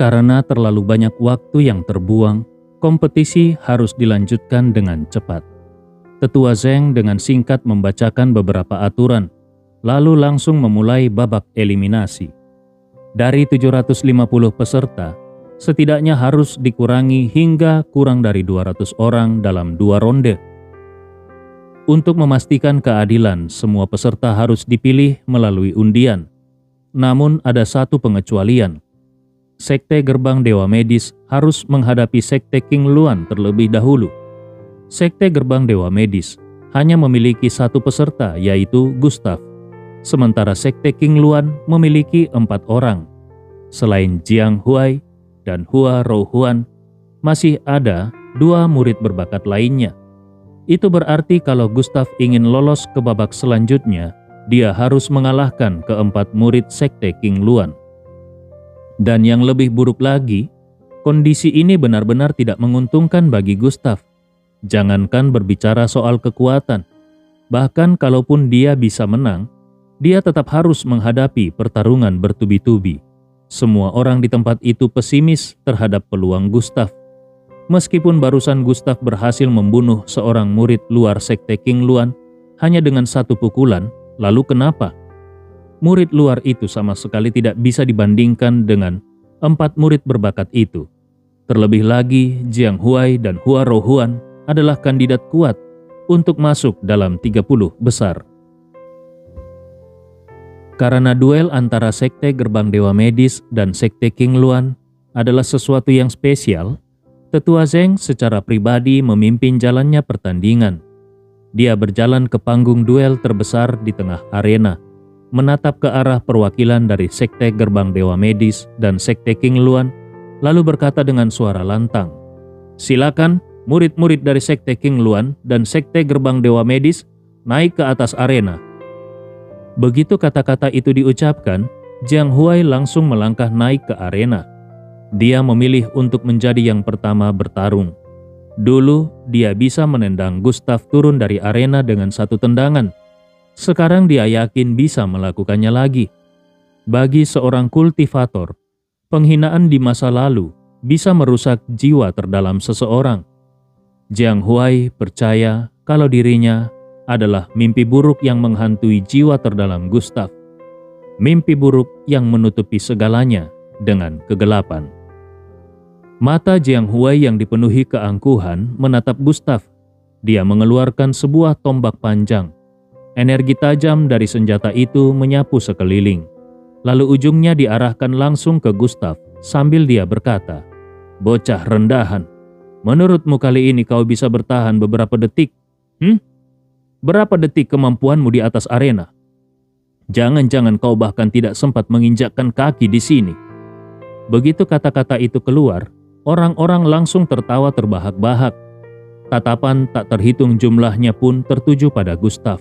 Karena terlalu banyak waktu yang terbuang, kompetisi harus dilanjutkan dengan cepat. Tetua Zheng dengan singkat membacakan beberapa aturan, lalu langsung memulai babak eliminasi. Dari 750 peserta, setidaknya harus dikurangi hingga kurang dari 200 orang dalam 2 ronde. Untuk memastikan keadilan, semua peserta harus dipilih melalui undian. Namun ada satu pengecualian. Sekte Gerbang Dewa Medis harus menghadapi Sekte King Luan terlebih dahulu. Sekte Gerbang Dewa Medis hanya memiliki satu peserta, yaitu Gustav. Sementara Sekte King Luan memiliki 4 orang. Selain Jiang Huai dan Hua Rouhuan, masih ada 2 murid berbakat lainnya. Itu berarti kalau Gustav ingin lolos ke babak selanjutnya, dia harus mengalahkan ke-4 murid Sekte King Luan. Dan yang lebih buruk lagi, kondisi ini benar-benar tidak menguntungkan bagi Gustav. Jangankan berbicara soal kekuatan, bahkan kalaupun dia bisa menang, dia tetap harus menghadapi pertarungan bertubi-tubi. Semua orang di tempat itu pesimis terhadap peluang Gustav. Meskipun barusan Gustav berhasil membunuh seorang murid luar Sekte King Luan hanya dengan 1 pukulan, lalu kenapa? Murid luar itu sama sekali tidak bisa dibandingkan dengan 4 murid berbakat itu. Terlebih lagi, Jiang Huai dan Hua Rouhuan adalah kandidat kuat untuk masuk dalam 30 besar. Karena duel antara Sekte Gerbang Dewa Medis dan Sekte King Luan adalah sesuatu yang spesial, Tetua Zheng secara pribadi memimpin jalannya pertandingan. Dia berjalan ke panggung duel terbesar di tengah arena, menatap ke arah perwakilan dari Sekte Gerbang Dewa Medis dan Sekte King Luan, lalu berkata dengan suara lantang, "Silakan murid-murid dari Sekte King Luan dan Sekte Gerbang Dewa Medis naik ke atas arena." Begitu kata-kata itu diucapkan, Jiang Huai langsung melangkah naik ke arena. Dia memilih untuk menjadi yang pertama bertarung. Dulu dia bisa menendang Gustav turun dari arena dengan 1 tendangan. Sekarang dia yakin bisa melakukannya lagi. Bagi seorang kultivator, penghinaan di masa lalu bisa merusak jiwa terdalam seseorang. Jiang Huai percaya kalau dirinya adalah mimpi buruk yang menghantui jiwa terdalam Gustav. Mimpi buruk yang menutupi segalanya dengan kegelapan. Mata Jiang Huai yang dipenuhi keangkuhan menatap Gustav. Dia mengeluarkan sebuah tombak panjang. Energi tajam dari senjata itu menyapu sekeliling. Lalu ujungnya diarahkan langsung ke Gustav sambil dia berkata, "Bocah rendahan, menurutmu kali ini kau bisa bertahan beberapa detik? Berapa detik kemampuanmu di atas arena? Jangan-jangan kau bahkan tidak sempat menginjakkan kaki di sini." Begitu kata-kata itu keluar, orang-orang langsung tertawa terbahak-bahak. Tatapan tak terhitung jumlahnya pun tertuju pada Gustav.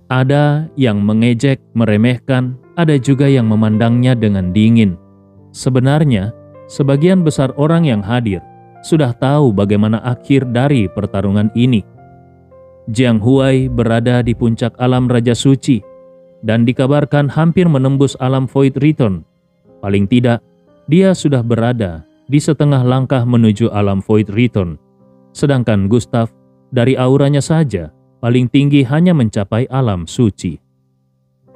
Ada yang mengejek, meremehkan, ada juga yang memandangnya dengan dingin. Sebenarnya, sebagian besar orang yang hadir sudah tahu bagaimana akhir dari pertarungan ini. Jiang Huai berada di puncak alam Raja Suci dan dikabarkan hampir menembus alam Void Return. Paling tidak, dia sudah berada di setengah langkah menuju alam Void Return. Sedangkan Gustav, dari auranya saja, paling tinggi hanya mencapai alam suci.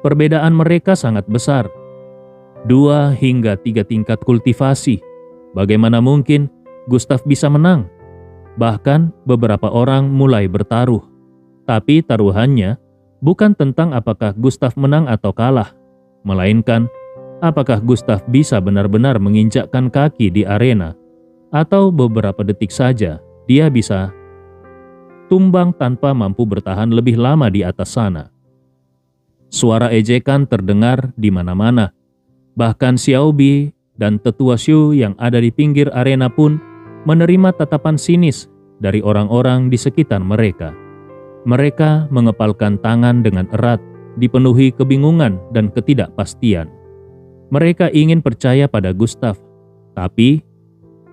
Perbedaan mereka sangat besar. 2 hingga 3 tingkat kultivasi. Bagaimana mungkin Gustav bisa menang? Bahkan beberapa orang mulai bertaruh. Tapi taruhannya bukan tentang apakah Gustav menang atau kalah, melainkan apakah Gustav bisa benar-benar menginjakkan kaki di arena, atau beberapa detik saja dia bisa tumbang tanpa mampu bertahan lebih lama di atas sana. Suara ejekan terdengar di mana-mana. Bahkan Xiaobi dan Tetua Xu yang ada di pinggir arena pun menerima tatapan sinis dari orang-orang di sekitar mereka. Mereka mengepalkan tangan dengan erat, dipenuhi kebingungan dan ketidakpastian. Mereka ingin percaya pada Gustav, tapi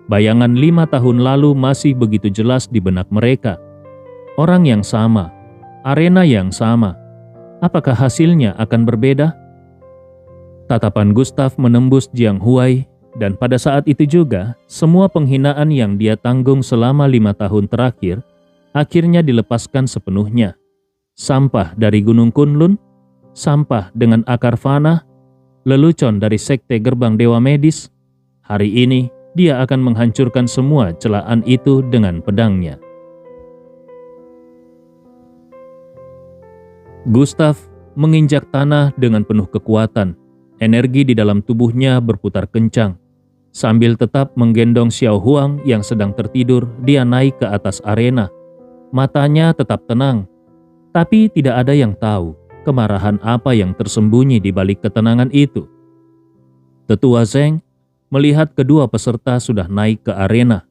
bayangan 5 tahun lalu masih begitu jelas di benak mereka. Orang yang sama, arena yang sama, apakah hasilnya akan berbeda? Tatapan Gustav menembus Jiang Huai, dan pada saat itu juga semua penghinaan yang dia tanggung selama 5 tahun terakhir akhirnya dilepaskan sepenuhnya. Sampah dari Gunung Kunlun, sampah dengan akar fana, lelucon dari Sekte Gerbang Dewa Medis. Hari ini dia akan menghancurkan semua celaan itu dengan pedangnya. Gustav menginjak tanah dengan penuh kekuatan. Energi di dalam tubuhnya berputar kencang. Sambil tetap menggendong Xiao Huang yang sedang tertidur, dia naik ke atas arena. Matanya tetap tenang, tapi tidak ada yang tahu kemarahan apa yang tersembunyi di balik ketenangan itu. Tetua Zheng melihat kedua peserta sudah naik ke arena.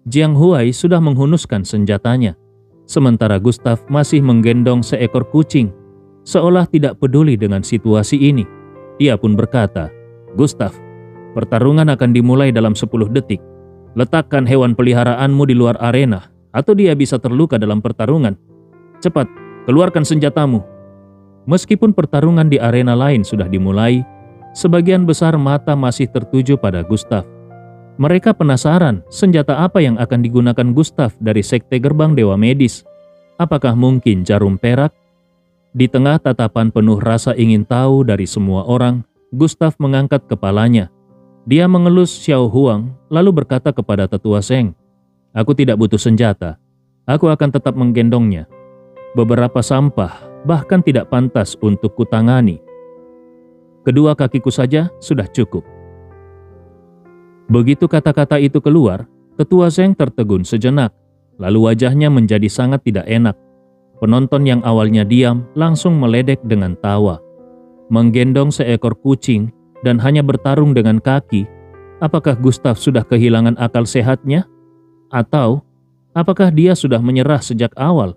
Jiang Huai sudah menghunuskan senjatanya, sementara Gustav masih menggendong seekor kucing, seolah tidak peduli dengan situasi ini. Dia pun berkata, "Gustav, pertarungan akan dimulai dalam 10 detik. Letakkan hewan peliharaanmu di luar arena, atau dia bisa terluka dalam pertarungan. Cepat, keluarkan senjatamu." Meskipun pertarungan di arena lain sudah dimulai, sebagian besar mata masih tertuju pada Gustav. Mereka penasaran senjata apa yang akan digunakan Gustav dari Sekte Gerbang Dewa Medis. Apakah mungkin jarum perak? Di tengah tatapan penuh rasa ingin tahu dari semua orang, Gustav mengangkat kepalanya. Dia mengelus Xiao Huang, lalu berkata kepada Tetua Zheng, "Aku tidak butuh senjata. Aku akan tetap menggendongnya. Beberapa sampah bahkan tidak pantas untuk kutangani. Kedua kakiku saja sudah cukup." Begitu kata-kata itu keluar, Tetua Zheng tertegun sejenak, lalu wajahnya menjadi sangat tidak enak. Penonton yang awalnya diam langsung meledek dengan tawa. Menggendong seekor kucing dan hanya bertarung dengan kaki, apakah Gustav sudah kehilangan akal sehatnya? Atau apakah dia sudah menyerah sejak awal?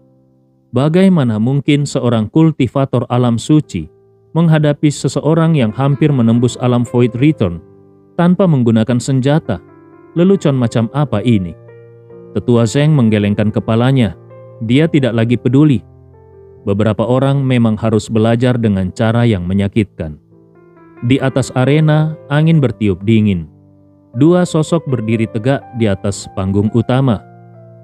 Bagaimana mungkin seorang kultivator alam suci menghadapi seseorang yang hampir menembus alam Void Return tanpa menggunakan senjata? Lelucon macam apa ini? Tetua Zheng menggelengkan kepalanya. Dia tidak lagi peduli. Beberapa orang memang harus belajar dengan cara yang menyakitkan. Di atas arena, angin bertiup dingin. Dua sosok berdiri tegak di atas panggung utama.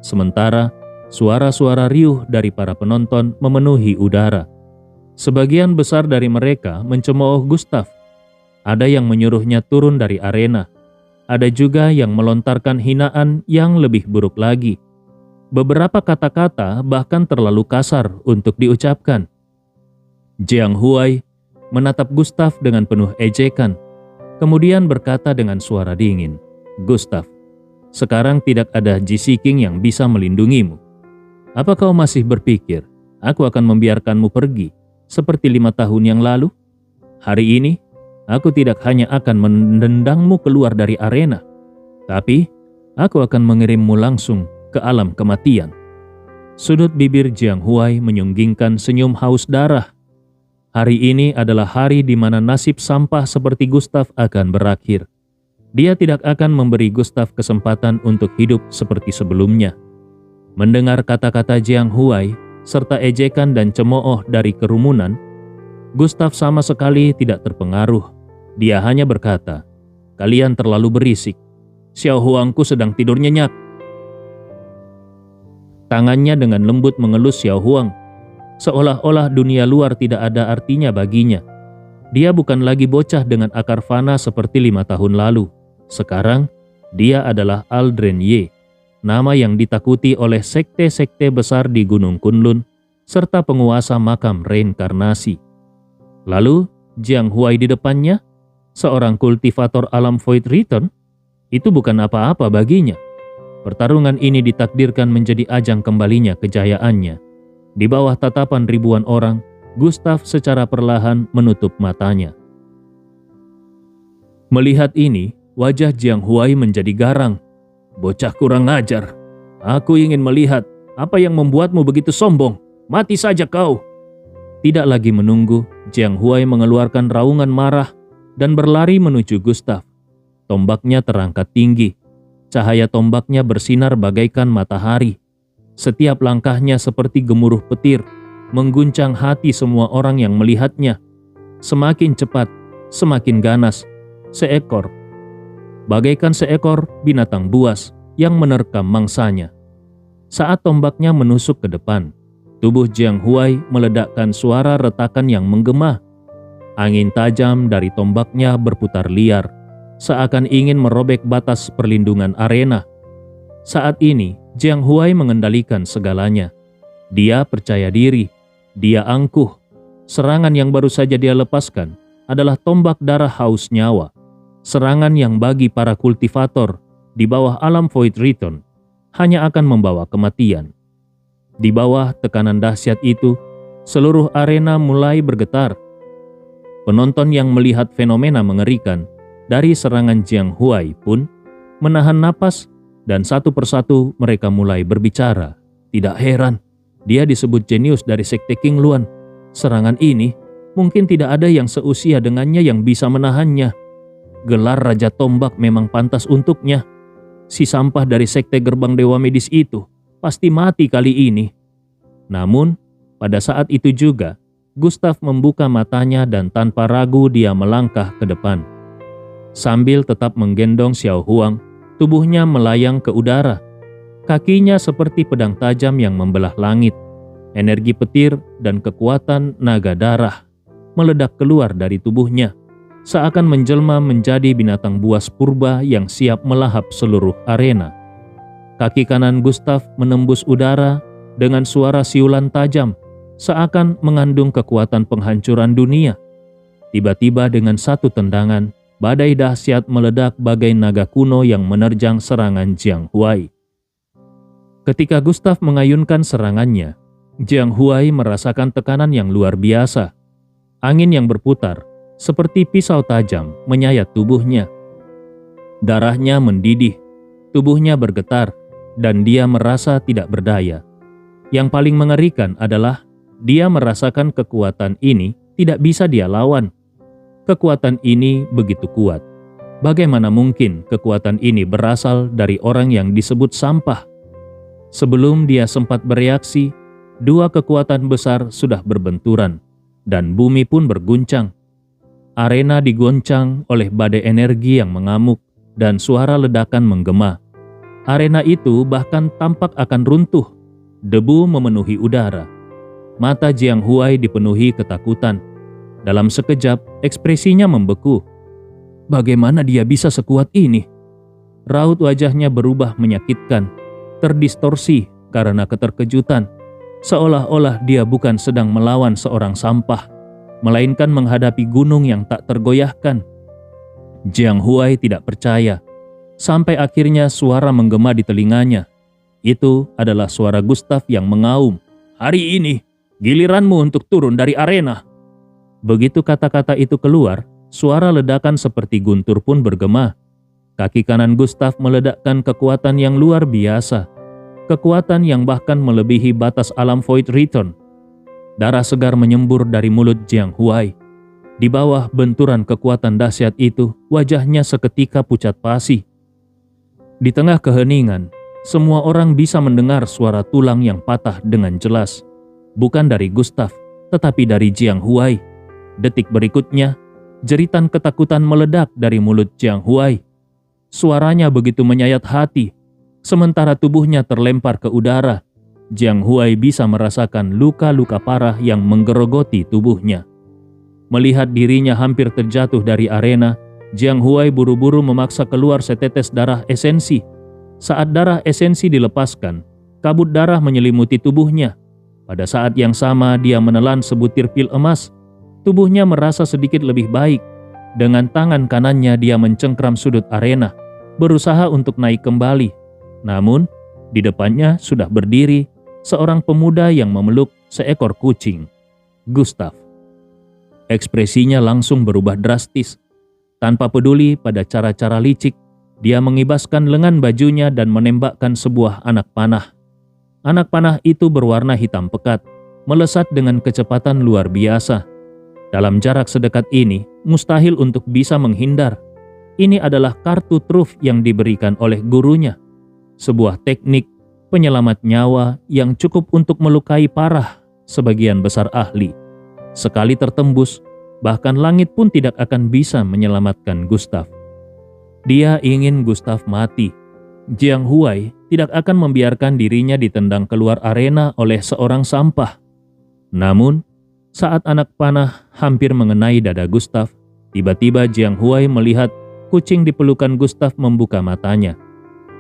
Sementara, suara-suara riuh dari para penonton memenuhi udara. Sebagian besar dari mereka mencemooh Gustav. Ada yang menyuruhnya turun dari arena. Ada juga yang melontarkan hinaan yang lebih buruk lagi. Beberapa kata-kata bahkan terlalu kasar untuk diucapkan. Jiang Huai menatap Gustav dengan penuh ejekan, kemudian berkata dengan suara dingin, "Gustav, sekarang tidak ada Ji King yang bisa melindungimu. Apa kau masih berpikir aku akan membiarkanmu pergi seperti 5 tahun yang lalu? Hari ini, aku tidak hanya akan menendangmu keluar dari arena, tapi aku akan mengirimmu langsung ke alam kematian." Sudut bibir Jiang Huai menyunggingkan senyum haus darah. Hari ini adalah hari di mana nasib sampah seperti Gustav akan berakhir. Dia tidak akan memberi Gustav kesempatan untuk hidup seperti sebelumnya. Mendengar kata-kata Jiang Huai serta ejekan dan cemooh dari kerumunan, Gustav sama sekali tidak terpengaruh. Dia hanya berkata, "Kalian terlalu berisik. Xiao Huangku sedang tidur nyenyak." Tangannya dengan lembut mengelus Xiao Huang, seolah-olah dunia luar tidak ada artinya baginya. Dia bukan lagi bocah dengan akar fana seperti 5 tahun lalu. Sekarang, dia adalah Aldren Ye, nama yang ditakuti oleh sekte-sekte besar di Gunung Kunlun, serta penguasa makam reinkarnasi. Lalu, Jiang Huai di depannya, seorang kultivator alam Void Return, itu bukan apa-apa baginya. Pertarungan ini ditakdirkan menjadi ajang kembalinya kejayaannya. Di bawah tatapan ribuan orang, Gustav secara perlahan menutup matanya. Melihat ini, wajah Jiang Huai menjadi garang. "Bocah kurang ajar. Aku ingin melihat apa yang membuatmu begitu sombong. Mati saja kau." Tidak lagi menunggu, Jiang Huai mengeluarkan raungan marah dan berlari menuju Gustav. Tombaknya terangkat tinggi. Cahaya tombaknya bersinar bagaikan matahari. Setiap langkahnya seperti gemuruh petir, mengguncang hati semua orang yang melihatnya. Semakin cepat, semakin ganas, bagaikan seekor binatang buas yang menerkam mangsanya. Saat tombaknya menusuk ke depan, tubuh Jiang Huai meledakkan suara retakan yang menggema. Angin tajam dari tombaknya berputar liar, seakan ingin merobek batas perlindungan arena. Saat ini, Jiang Huai mengendalikan segalanya. Dia percaya diri, dia angkuh. Serangan yang baru saja dia lepaskan adalah tombak darah haus nyawa. Serangan yang bagi para kultivator di bawah alam Void Return hanya akan membawa kematian. Di bawah tekanan dahsyat itu, seluruh arena mulai bergetar. Penonton yang melihat fenomena mengerikan dari serangan Jiang Huai pun menahan napas, dan satu persatu mereka mulai berbicara. Tidak heran, dia disebut jenius dari Sekte King Luan. Serangan ini mungkin tidak ada yang seusia dengannya yang bisa menahannya. Gelar Raja Tombak memang pantas untuknya. Si sampah dari Sekte Gerbang Dewa Medis itu pasti mati kali ini. Namun, pada saat itu juga, Gustav membuka matanya dan tanpa ragu dia melangkah ke depan. Sambil tetap menggendong Xiao Huang, tubuhnya melayang ke udara. Kakinya seperti pedang tajam yang membelah langit. Energi petir dan kekuatan naga darah meledak keluar dari tubuhnya, seakan menjelma menjadi binatang buas purba yang siap melahap seluruh arena. Kaki kanan Gustav menembus udara dengan suara siulan tajam, seakan mengandung kekuatan penghancuran dunia. Tiba-tiba dengan satu tendangan, badai dahsyat meledak bagai naga kuno yang menerjang serangan Jiang Huai. Ketika Gustav mengayunkan serangannya, Jiang Huai merasakan tekanan yang luar biasa. Angin yang berputar seperti pisau tajam menyayat tubuhnya. Darahnya mendidih, tubuhnya bergetar, dan dia merasa tidak berdaya. Yang paling mengerikan adalah dia merasakan kekuatan ini tidak bisa dia lawan. Kekuatan ini begitu kuat. Bagaimana mungkin kekuatan ini berasal dari orang yang disebut sampah? Sebelum dia sempat bereaksi, dua kekuatan besar sudah berbenturan, dan bumi pun berguncang. Arena digoncang oleh badai energi yang mengamuk dan suara ledakan menggema. Arena itu bahkan tampak akan runtuh. Debu memenuhi udara. Mata Jiang Huai dipenuhi ketakutan. Dalam sekejap, ekspresinya membeku. Bagaimana dia bisa sekuat ini? Raut wajahnya berubah menyakitkan, terdistorsi karena keterkejutan. Seolah-olah dia bukan sedang melawan seorang sampah, melainkan menghadapi gunung yang tak tergoyahkan. Jiang Huai tidak percaya, sampai akhirnya suara menggema di telinganya. Itu adalah suara Gustav yang mengaum, "Hari ini, giliranmu untuk turun dari arena." Begitu kata-kata itu keluar, suara ledakan seperti guntur pun bergema. Kaki kanan Gustav meledakkan kekuatan yang luar biasa. Kekuatan yang bahkan melebihi batas alam Void Return. Darah segar menyembur dari mulut Jiang Huai. Di bawah benturan kekuatan dahsyat itu, wajahnya seketika pucat pasi. Di tengah keheningan, semua orang bisa mendengar suara tulang yang patah dengan jelas. Bukan dari Gustav, tetapi dari Jiang Huai. Detik berikutnya, jeritan ketakutan meledak dari mulut Jiang Huai. Suaranya begitu menyayat hati. Sementara tubuhnya terlempar ke udara, Jiang Huai bisa merasakan luka-luka parah yang menggerogoti tubuhnya. Melihat dirinya hampir terjatuh dari arena, Jiang Huai buru-buru memaksa keluar setetes darah esensi. Saat darah esensi dilepaskan, kabut darah menyelimuti tubuhnya. Pada saat yang sama dia menelan sebutir pil emas. Tubuhnya merasa sedikit lebih baik. Dengan tangan kanannya dia mencengkram sudut arena, berusaha untuk naik kembali. Namun, di depannya sudah berdiri seorang pemuda yang memeluk seekor kucing, Gustav. Ekspresinya langsung berubah drastis. Tanpa peduli pada cara-cara licik, dia mengibaskan lengan bajunya dan menembakkan sebuah anak panah. Anak panah itu berwarna hitam pekat, melesat dengan kecepatan luar biasa. Dalam jarak sedekat ini, mustahil untuk bisa menghindar. Ini adalah kartu truf yang diberikan oleh gurunya. Sebuah teknik penyelamat nyawa yang cukup untuk melukai parah sebagian besar ahli. Sekali tertembus, Bahkan langit pun tidak akan bisa menyelamatkan Gustaf. Dia ingin Gustaf mati. Jiang Huai tidak akan membiarkan dirinya ditendang keluar arena oleh seorang sampah. Namun, saat anak panah hampir mengenai dada Gustaf, tiba-tiba Jiang Huai melihat kucing di pelukan Gustaf membuka matanya.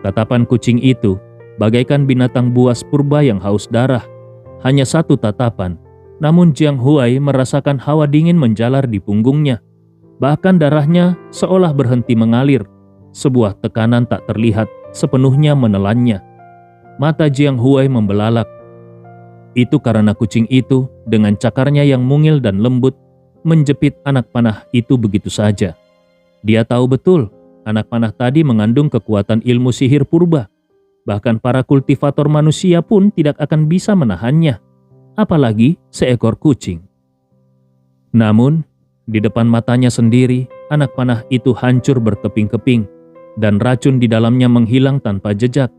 Tatapan kucing itu bagaikan binatang buas purba yang haus darah. Hanya satu tatapan, namun Jiang Huai merasakan hawa dingin menjalar di punggungnya. Bahkan darahnya seolah berhenti mengalir. Sebuah tekanan tak terlihat sepenuhnya menelannya. Mata Jiang Huai membelalak. Itu karena kucing itu dengan cakarnya yang mungil dan lembut menjepit anak panah itu begitu saja. Dia tahu betul anak panah tadi mengandung kekuatan ilmu sihir purba. Bahkan para kultivator manusia pun tidak akan bisa menahannya. Apalagi seekor kucing. Namun, di depan matanya sendiri, anak panah itu hancur berkeping-keping dan racun di dalamnya menghilang tanpa jejak.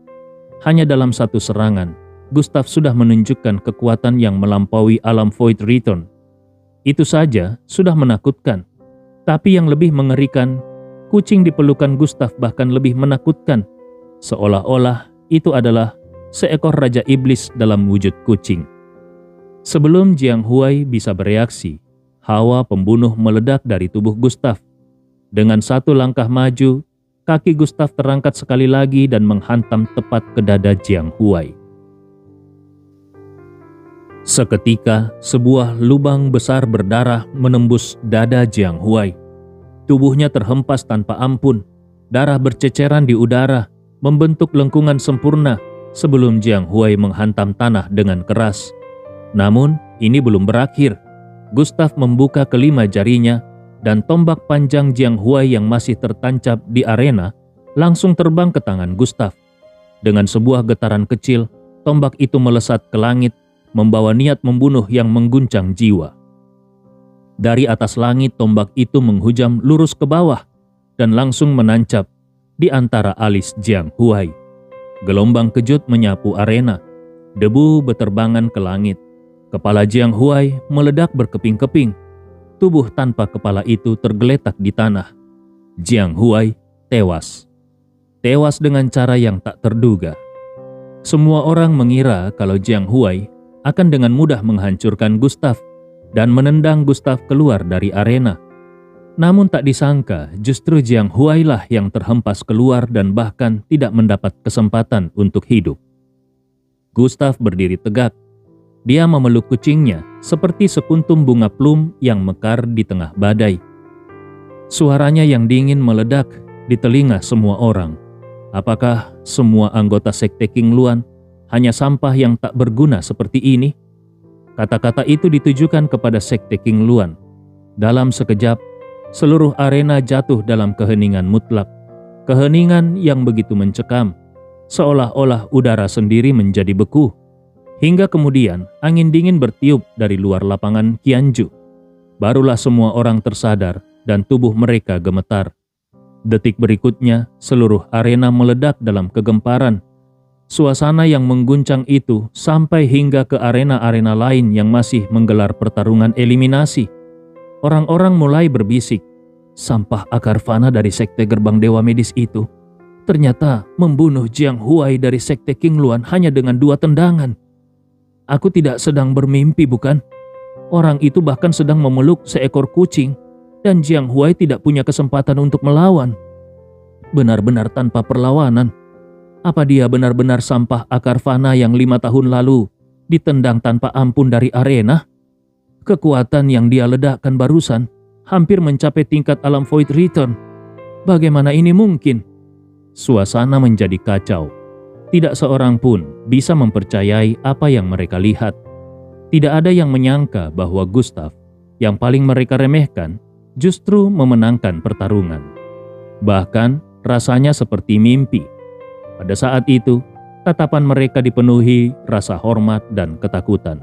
Hanya dalam satu serangan, Gustaf sudah menunjukkan kekuatan yang melampaui alam Void Return. Itu saja sudah menakutkan. Tapi yang lebih mengerikan, kucing di pelukan Gustaf bahkan lebih menakutkan. Seolah-olah itu adalah seekor Raja Iblis dalam wujud kucing. Sebelum Jiang Huai bisa bereaksi, hawa pembunuh meledak dari tubuh Gustaf. Dengan satu langkah maju, kaki Gustaf terangkat sekali lagi dan menghantam tepat ke dada Jiang Huai. Seketika, sebuah lubang besar berdarah menembus dada Jiang Huai. Tubuhnya terhempas tanpa ampun, darah berceceran di udara, membentuk lengkungan sempurna sebelum Jiang Huai menghantam tanah dengan keras. Namun, ini belum berakhir. Gustaf membuka kelima jarinya dan tombak panjang Jiang Huai yang masih tertancap di arena langsung terbang ke tangan Gustaf. Dengan sebuah getaran kecil, tombak itu melesat ke langit, membawa niat membunuh yang mengguncang jiwa. Dari atas langit, tombak itu menghujam lurus ke bawah dan langsung menancap di antara alis Jiang Huai. Gelombang kejut menyapu arena, debu beterbangan ke langit. Kepala Jiang Huai meledak berkeping-keping. Tubuh tanpa kepala itu tergeletak di tanah. Jiang Huai tewas. Tewas dengan cara yang tak terduga. Semua orang mengira kalau Jiang Huai akan dengan mudah menghancurkan Gustaf dan menendang Gustaf keluar dari arena. Namun tak disangka justru Jiang Huai lah yang terhempas keluar dan bahkan tidak mendapat kesempatan untuk hidup. Gustaf berdiri tegak. Dia memeluk kucingnya seperti sekuntum bunga plum yang mekar di tengah badai. Suaranya yang dingin meledak di telinga semua orang. Apakah semua anggota Sekte King Luan hanya sampah yang tak berguna seperti ini? Kata-kata itu ditujukan kepada Sekte King Luan. Dalam sekejap, seluruh arena jatuh dalam keheningan mutlak. Keheningan yang begitu mencekam, seolah-olah udara sendiri menjadi beku. Hingga kemudian angin dingin bertiup dari luar lapangan Qianju. Barulah semua orang tersadar dan tubuh mereka gemetar. Detik berikutnya, seluruh arena meledak dalam kegemparan. Suasana yang mengguncang itu sampai hingga ke arena-arena lain yang masih menggelar pertarungan eliminasi. Orang-orang mulai berbisik, sampah akar fana dari Sekte Gerbang Dewa Medis itu ternyata membunuh Jiang Huai dari Sekte King Luan hanya dengan 2 tendangan. Aku tidak sedang bermimpi, bukan? Orang itu bahkan sedang memeluk seekor kucing dan Jiang Huai tidak punya kesempatan untuk melawan. Benar-benar tanpa perlawanan. Apa dia benar-benar sampah akar fana yang 5 tahun lalu ditendang tanpa ampun dari arena? Kekuatan yang dia ledakkan barusan hampir mencapai tingkat alam Void Return. Bagaimana ini mungkin? Suasana menjadi kacau. Tidak seorang pun bisa mempercayai apa yang mereka lihat. Tidak ada yang menyangka bahwa Gustaf, yang paling mereka remehkan, justru memenangkan pertarungan. Bahkan rasanya seperti mimpi. Pada saat itu, tatapan mereka dipenuhi rasa hormat dan ketakutan.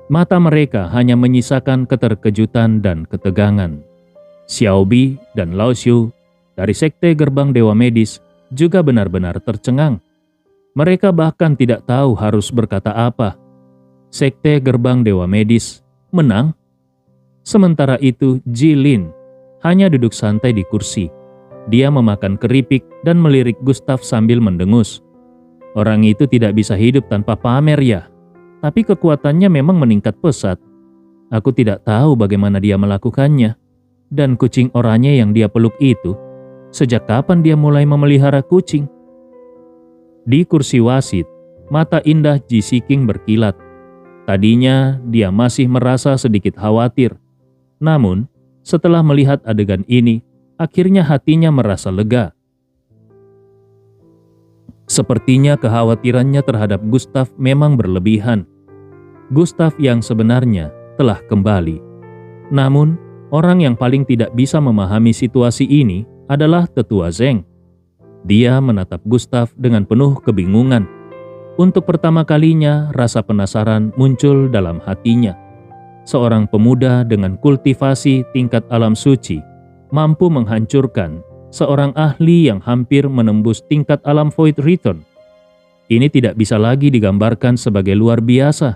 Mata mereka hanya menyisakan keterkejutan dan ketegangan. Xiao Bi dan Lao Xiu dari Sekte Gerbang Dewa Medis juga benar-benar tercengang. Mereka bahkan tidak tahu harus berkata apa. Sekte Gerbang Dewa Medis menang? Sementara itu, Jilin hanya duduk santai di kursi. Dia memakan keripik dan melirik Gustav sambil mendengus. Orang itu tidak bisa hidup tanpa pamer ya, tapi kekuatannya memang meningkat pesat. Aku tidak tahu bagaimana dia melakukannya. Dan kucing oranye yang dia peluk itu, sejak kapan dia mulai memelihara kucing? Di kursi wasit, mata indah Ji Siking berkilat. Tadinya dia masih merasa sedikit khawatir. Namun, setelah melihat adegan ini, akhirnya hatinya merasa lega. Sepertinya kekhawatirannya terhadap Gustav memang berlebihan. Gustav yang sebenarnya telah kembali. Namun, orang yang paling tidak bisa memahami situasi ini adalah Tetua Zeng. Dia menatap Gustav dengan penuh kebingungan. Untuk pertama kalinya, rasa penasaran muncul dalam hatinya. Seorang pemuda dengan kultivasi tingkat alam suci mampu menghancurkan seorang ahli yang hampir menembus tingkat alam Void Return. Ini tidak bisa lagi digambarkan sebagai luar biasa.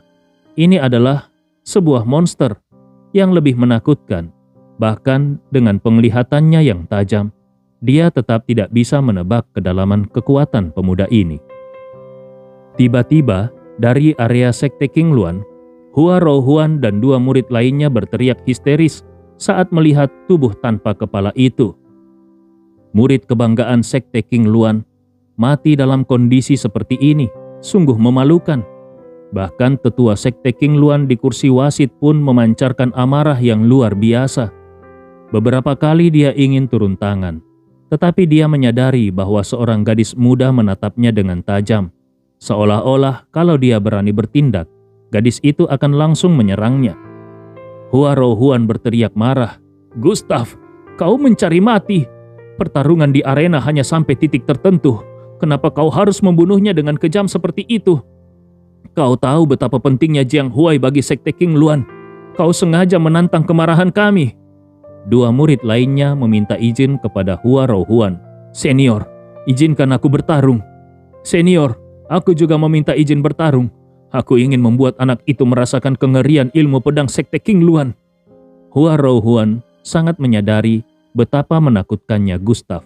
Ini adalah sebuah monster yang lebih menakutkan. Bahkan dengan penglihatannya yang tajam, dia tetap tidak bisa menebak kedalaman kekuatan pemuda ini. Tiba-tiba, dari area Sekte Qingluan, Hua Rouhuan dan dua murid lainnya berteriak histeris saat melihat tubuh tanpa kepala itu. Murid kebanggaan Sekte Qingluan mati dalam kondisi seperti ini, sungguh memalukan. Bahkan tetua Sekte Qingluan di kursi wasit pun memancarkan amarah yang luar biasa. Beberapa kali dia ingin turun tangan, tetapi dia menyadari bahwa seorang gadis muda menatapnya dengan tajam. Seolah-olah kalau dia berani bertindak, gadis itu akan langsung menyerangnya. Hua Rouhuan berteriak marah, "Gustav, kau mencari mati. Pertarungan di arena hanya sampai titik tertentu. Kenapa kau harus membunuhnya dengan kejam seperti itu? Kau tahu betapa pentingnya Jiang Huai bagi Sekte Qingluan. Kau sengaja menantang kemarahan kami." Dua murid lainnya meminta izin kepada Hua Rouhuan. "Senior, izinkan aku bertarung." "Senior, aku juga meminta izin bertarung. Aku ingin membuat anak itu merasakan kengerian ilmu pedang Sekte Qingluan." Hua Rouhuan sangat menyadari betapa menakutkannya Gustav.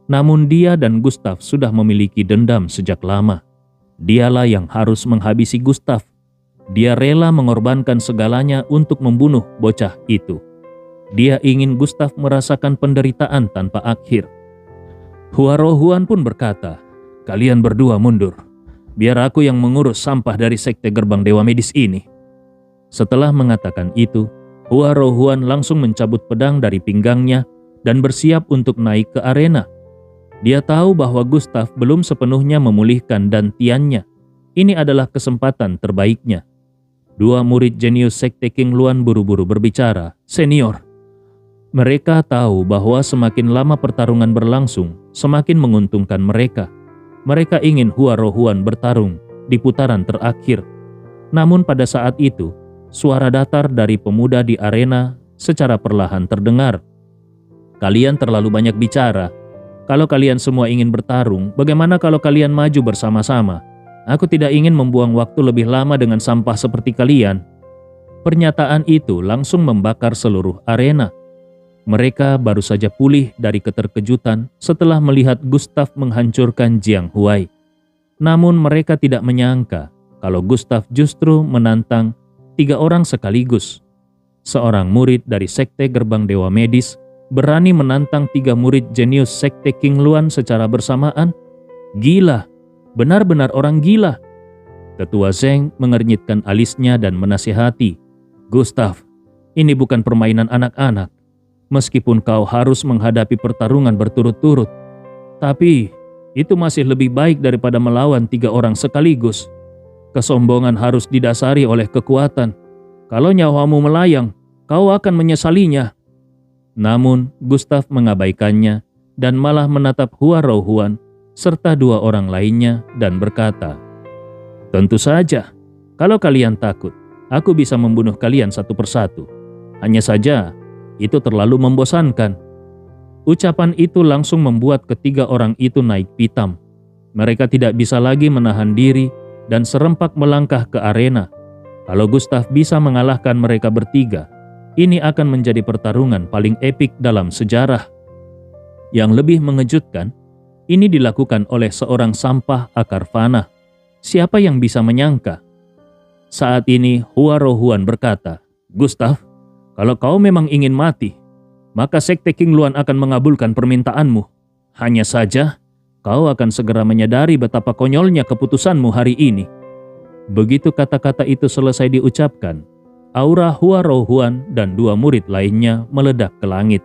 Namun dia dan Gustav sudah memiliki dendam sejak lama. Dialah yang harus menghabisi Gustav. Dia rela mengorbankan segalanya untuk membunuh bocah itu. Dia ingin Gustav merasakan penderitaan tanpa akhir. Hua Rouhuan pun berkata, "Kalian berdua mundur. Biar aku yang mengurus sampah dari Sekte Gerbang Dewa Medis ini." Setelah mengatakan itu, Hua Rouhuan langsung mencabut pedang dari pinggangnya dan bersiap untuk naik ke arena. Dia tahu bahwa Gustav belum sepenuhnya memulihkan dantiannya. Ini adalah kesempatan terbaiknya. Dua murid jenius Sekte Qingluan buru-buru berbicara, "Senior." Mereka tahu bahwa semakin lama pertarungan berlangsung, semakin menguntungkan mereka. Mereka ingin Hua Rouhuan bertarung di putaran terakhir. Namun pada saat itu, suara datar dari pemuda di arena secara perlahan terdengar. "Kalian terlalu banyak bicara. Kalau kalian semua ingin bertarung, bagaimana kalau kalian maju bersama-sama? Aku tidak ingin membuang waktu lebih lama dengan sampah seperti kalian." Pernyataan itu langsung membakar seluruh arena. Mereka baru saja pulih dari keterkejutan setelah melihat Gustav menghancurkan Jiang Huai. Namun mereka tidak menyangka kalau Gustav justru menantang 3 orang sekaligus. Seorang murid dari Sekte Gerbang Dewa Medis berani menantang 3 murid jenius Sekte Qingluan secara bersamaan. Gila, benar-benar orang gila. Tetua Zeng mengernyitkan alisnya dan menasihati, "Gustav, ini bukan permainan anak-anak. Meskipun kau harus menghadapi pertarungan berturut-turut, tapi itu masih lebih baik daripada melawan 3 orang sekaligus. Kesombongan harus didasari oleh kekuatan. Kalau nyawamu melayang, kau akan menyesalinya." Namun Gustav mengabaikannya dan malah menatap Hua Rouhuan serta 2 orang lainnya dan berkata, "Tentu saja, kalau kalian takut, aku bisa membunuh kalian satu persatu. Hanya saja, itu terlalu membosankan." Ucapan itu langsung membuat ketiga orang itu naik pitam. Mereka tidak bisa lagi menahan diri dan serempak melangkah ke arena. Kalau Gustav bisa mengalahkan mereka bertiga, Ini akan menjadi pertarungan paling epik dalam sejarah. Yang lebih mengejutkan, ini dilakukan oleh seorang sampah akar fana. Siapa yang bisa menyangka? Saat ini Hua Rohuan berkata, "Gustav, kalau kau memang ingin mati, maka Sekte King Luan akan mengabulkan permintaanmu. Hanya saja, kau akan segera menyadari betapa konyolnya keputusanmu hari ini." Begitu kata-kata itu selesai diucapkan, aura Hua Rohuan dan dua murid lainnya meledak ke langit.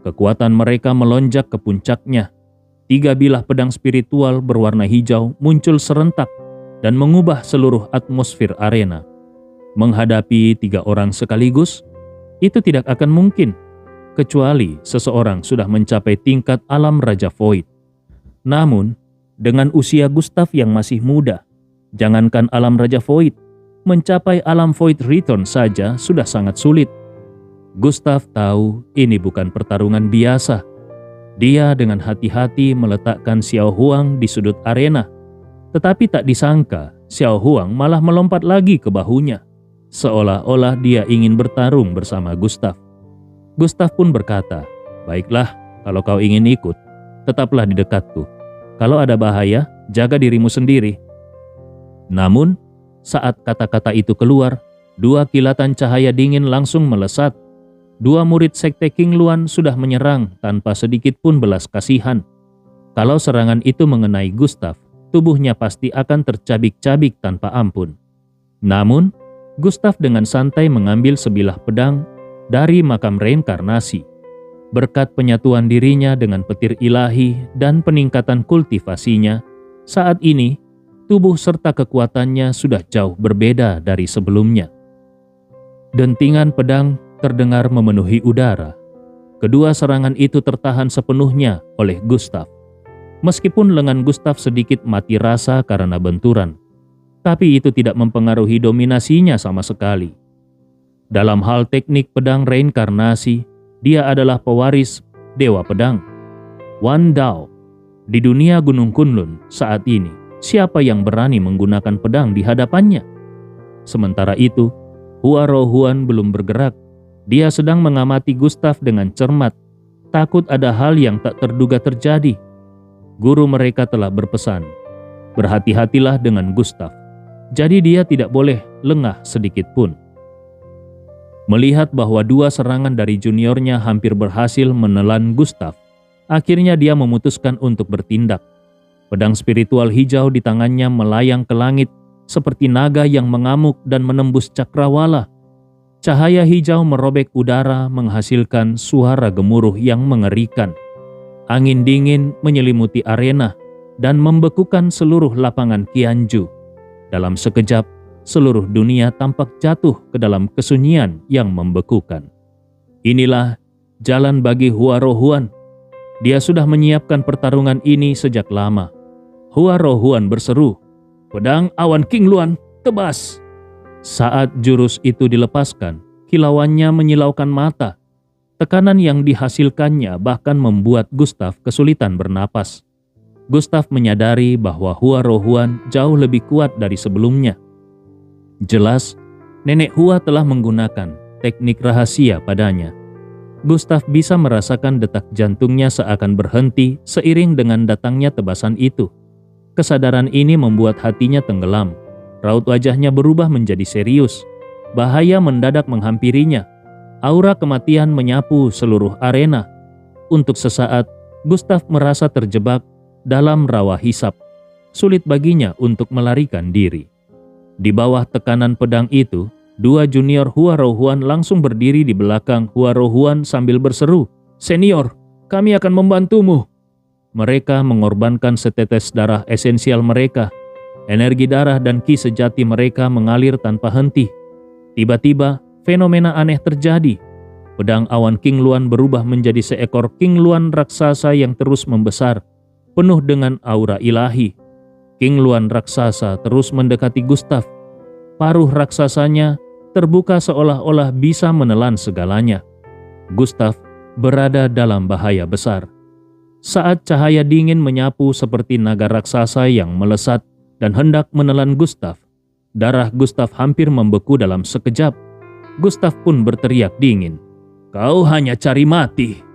Kekuatan mereka melonjak ke puncaknya. 3 bilah pedang spiritual berwarna hijau muncul serentak dan mengubah seluruh atmosfer arena. Menghadapi 3 orang sekaligus, itu tidak akan mungkin, kecuali seseorang sudah mencapai tingkat alam Raja Void. Namun, dengan usia Gustav yang masih muda, jangankan alam Raja Void, mencapai alam Void Return saja sudah sangat sulit. Gustav tahu ini bukan pertarungan biasa. Dia dengan hati-hati meletakkan Xiao Huang di sudut arena. Tetapi tak disangka, Xiao Huang malah melompat lagi ke bahunya, seolah-olah dia ingin bertarung bersama Gustav. Gustav pun berkata, "Baiklah, kalau kau ingin ikut, tetaplah di dekatku. Kalau ada bahaya, jaga dirimu sendiri." Namun, saat kata-kata itu keluar, 2 kilatan cahaya dingin langsung melesat. 2 murid Sekte King Luan sudah menyerang tanpa sedikit pun belas kasihan. Kalau serangan itu mengenai Gustav, tubuhnya pasti akan tercabik-cabik tanpa ampun. Namun, Gustav dengan santai mengambil sebilah pedang dari makam reinkarnasi. Berkat penyatuan dirinya dengan petir ilahi dan peningkatan kultivasinya, saat ini tubuh serta kekuatannya sudah jauh berbeda dari sebelumnya. Dentingan pedang terdengar memenuhi udara. Kedua serangan itu tertahan sepenuhnya oleh Gustav. Meskipun lengan Gustav sedikit mati rasa karena benturan, tapi itu tidak mempengaruhi dominasinya sama sekali. Dalam hal teknik pedang reinkarnasi, dia adalah pewaris Dewa Pedang, Wan Dao. Di dunia Gunung Kunlun saat ini, siapa yang berani menggunakan pedang di hadapannya? Sementara itu, Hua Rohuan belum bergerak. Dia sedang mengamati Gustav dengan cermat, takut ada hal yang tak terduga terjadi. Guru mereka telah berpesan, berhati-hatilah dengan Gustav. Jadi dia tidak boleh lengah sedikit pun. Melihat bahwa 2 serangan dari juniornya hampir berhasil menelan Gustav, akhirnya dia memutuskan untuk bertindak. Pedang spiritual hijau di tangannya melayang ke langit seperti naga yang mengamuk dan menembus cakrawala. Cahaya hijau merobek udara menghasilkan suara gemuruh yang mengerikan. Angin dingin menyelimuti arena dan membekukan seluruh lapangan Qianju. Dalam sekejap, seluruh dunia tampak jatuh ke dalam kesunyian yang membekukan. Inilah jalan bagi Hua Rohuan. Dia sudah menyiapkan pertarungan ini sejak lama. Hua Rohuan berseru, "Pedang awan King Luan, tebas!" Saat jurus itu dilepaskan, kilauannya menyilaukan mata. Tekanan yang dihasilkannya bahkan membuat Gustav kesulitan bernapas. Gustav menyadari bahwa Hua Rohuan jauh lebih kuat dari sebelumnya. Jelas, Nenek Hua telah menggunakan teknik rahasia padanya. Gustav bisa merasakan detak jantungnya seakan berhenti seiring dengan datangnya tebasan itu. Kesadaran ini membuat hatinya tenggelam. Raut wajahnya berubah menjadi serius. Bahaya mendadak menghampirinya. Aura kematian menyapu seluruh arena. Untuk sesaat, Gustav merasa terjebak dalam rawa hisap. Sulit baginya untuk melarikan diri. Di bawah tekanan pedang itu, 2 junior Hua Rohuan langsung berdiri di belakang Hua Rohuan sambil berseru, "Senior, kami akan membantumu." Mereka mengorbankan setetes darah esensial mereka. Energi darah dan ki sejati mereka mengalir tanpa henti. Tiba-tiba, fenomena aneh terjadi. Pedang awan King Luan berubah menjadi seekor King Luan raksasa yang terus membesar, penuh dengan aura ilahi. King Luan raksasa terus mendekati Gustav. Paruh raksasanya terbuka seolah-olah bisa menelan segalanya. Gustav berada dalam bahaya besar. Saat cahaya dingin menyapu seperti naga raksasa yang melesat dan hendak menelan Gustav, darah Gustav hampir membeku dalam sekejap. Gustav pun berteriak dingin. Kau hanya cari mati.